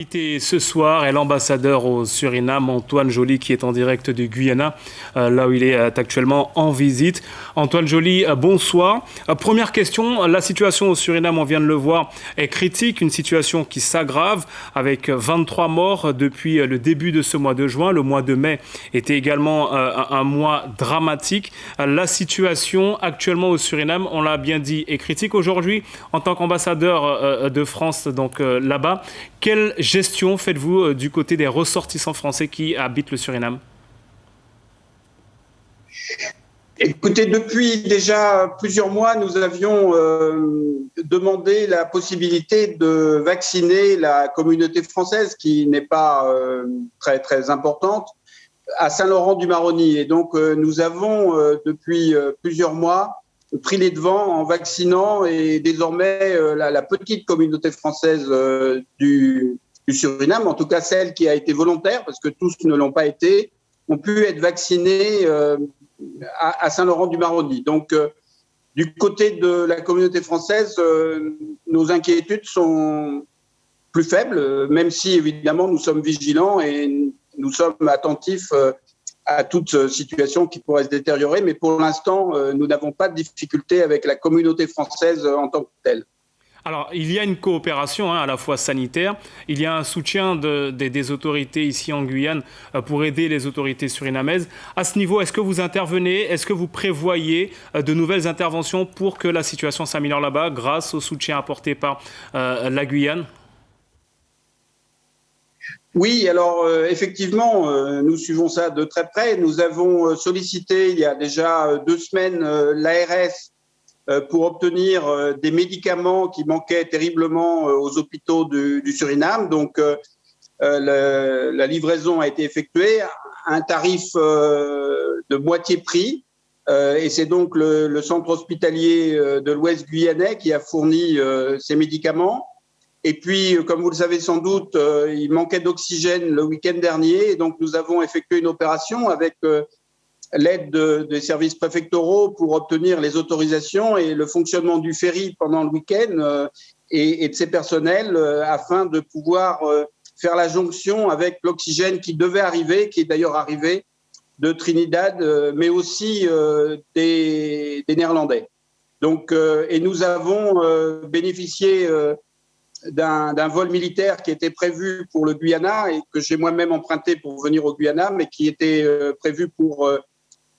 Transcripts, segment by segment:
Invité ce soir est l'ambassadeur au Suriname, Antoine Joly, qui est en direct du Guyana, là où il est actuellement en visite. Antoine Joly, bonsoir. Première question, la situation au Suriname, on vient de le voir, est critique, une situation qui s'aggrave avec 23 morts depuis le début de ce mois de juin. Le mois de mai était également un mois dramatique. La situation actuellement au Suriname, on l'a bien dit, est critique aujourd'hui. En tant qu'ambassadeur de France donc là-bas, quelle gestion faites-vous du côté des ressortissants français qui habitent le Suriname? Écoutez, depuis déjà plusieurs mois, nous avions demandé la possibilité de vacciner la communauté française, qui n'est pas très importante, à Saint-Laurent-du-Maroni. Et donc, nous avons depuis plusieurs mois pris les devants en vaccinant, et désormais la petite communauté française du Suriname, en tout cas celle qui a été volontaire, parce que tous ne l'ont pas été, ont pu être vaccinés à Saint-Laurent-du-Maroni. Donc, du côté de la communauté française, nos inquiétudes sont plus faibles, même si évidemment nous sommes vigilants et nous sommes attentifs à toute situation qui pourrait se détériorer. Mais pour l'instant, nous n'avons pas de difficulté avec la communauté française en tant que telle. Alors, il y a une coopération à la fois sanitaire, il y a un soutien des autorités ici en Guyane pour aider les autorités surinamaises. À ce niveau, est-ce que vous intervenez, est-ce que vous prévoyez de nouvelles interventions pour que la situation s'améliore là-bas grâce au soutien apporté par la Guyane ? Oui, alors effectivement, nous suivons ça de très près. Nous avons sollicité il y a déjà 2 semaines l'ARS pour obtenir des médicaments qui manquaient terriblement aux hôpitaux du Suriname. Donc, la livraison a été effectuée à un tarif de moitié prix. Et c'est donc le centre hospitalier de l'Ouest guyanais qui a fourni ces médicaments. Et puis, comme vous le savez sans doute, il manquait d'oxygène le week-end dernier. Et donc, nous avons effectué une opération avec l'aide des services préfectoraux pour obtenir les autorisations et le fonctionnement du ferry pendant le week-end et de ses personnels afin de pouvoir faire la jonction avec l'oxygène qui devait arriver, qui est d'ailleurs arrivé de Trinidad, mais aussi des Néerlandais. Donc, et nous avons bénéficié d'un vol militaire qui était prévu pour le Guyana et que j'ai moi-même emprunté pour venir au Guyana, mais qui était prévu pour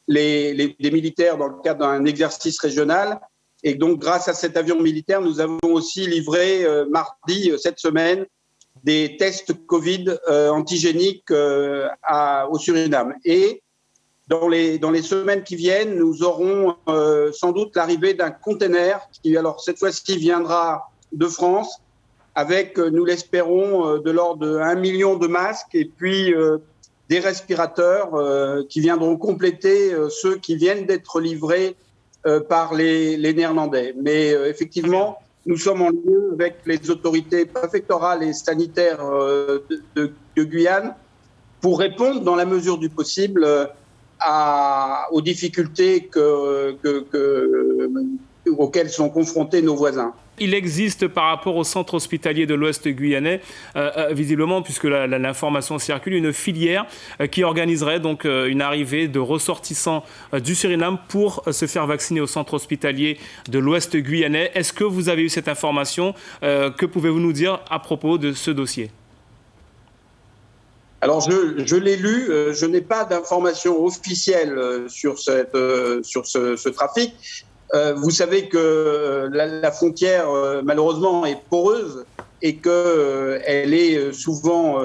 les militaires dans le cadre d'un exercice régional. Et donc, grâce à cet avion militaire, nous avons aussi livré mardi, cette semaine, des tests Covid antigéniques au Suriname. Et dans les semaines qui viennent, nous aurons sans doute l'arrivée d'un container qui, alors cette fois-ci, viendra de France, avec, nous l'espérons, de l'ordre de 1 million de masques et puis des respirateurs qui viendront compléter ceux qui viennent d'être livrés par les Néerlandais. Mais effectivement, nous sommes en lien avec les autorités préfectorales et sanitaires de Guyane pour répondre, dans la mesure du possible, aux difficultés auxquelles sont confrontés nos voisins. Il existe par rapport au centre hospitalier de l'Ouest guyanais, visiblement, puisque l'information circule, une filière qui organiserait donc une arrivée de ressortissants du Suriname pour se faire vacciner au centre hospitalier de l'Ouest guyanais. Est-ce que vous avez eu cette information? Que pouvez-vous nous dire à propos de ce dossier? Alors, je l'ai lu, je n'ai pas d'informations officielles sur ce trafic. Vous savez que la frontière, malheureusement, est poreuse et qu'elle est souvent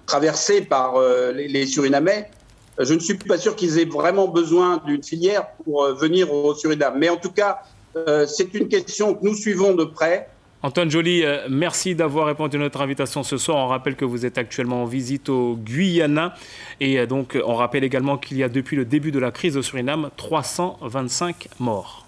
traversée par les Surinamais. Je ne suis pas sûr qu'ils aient vraiment besoin d'une filière pour venir au Suriname. Mais en tout cas, c'est une question que nous suivons de près. Antoine Joly, merci d'avoir répondu à notre invitation ce soir. On rappelle que vous êtes actuellement en visite au Guyana. Et donc, on rappelle également qu'il y a depuis le début de la crise au Suriname 325 morts.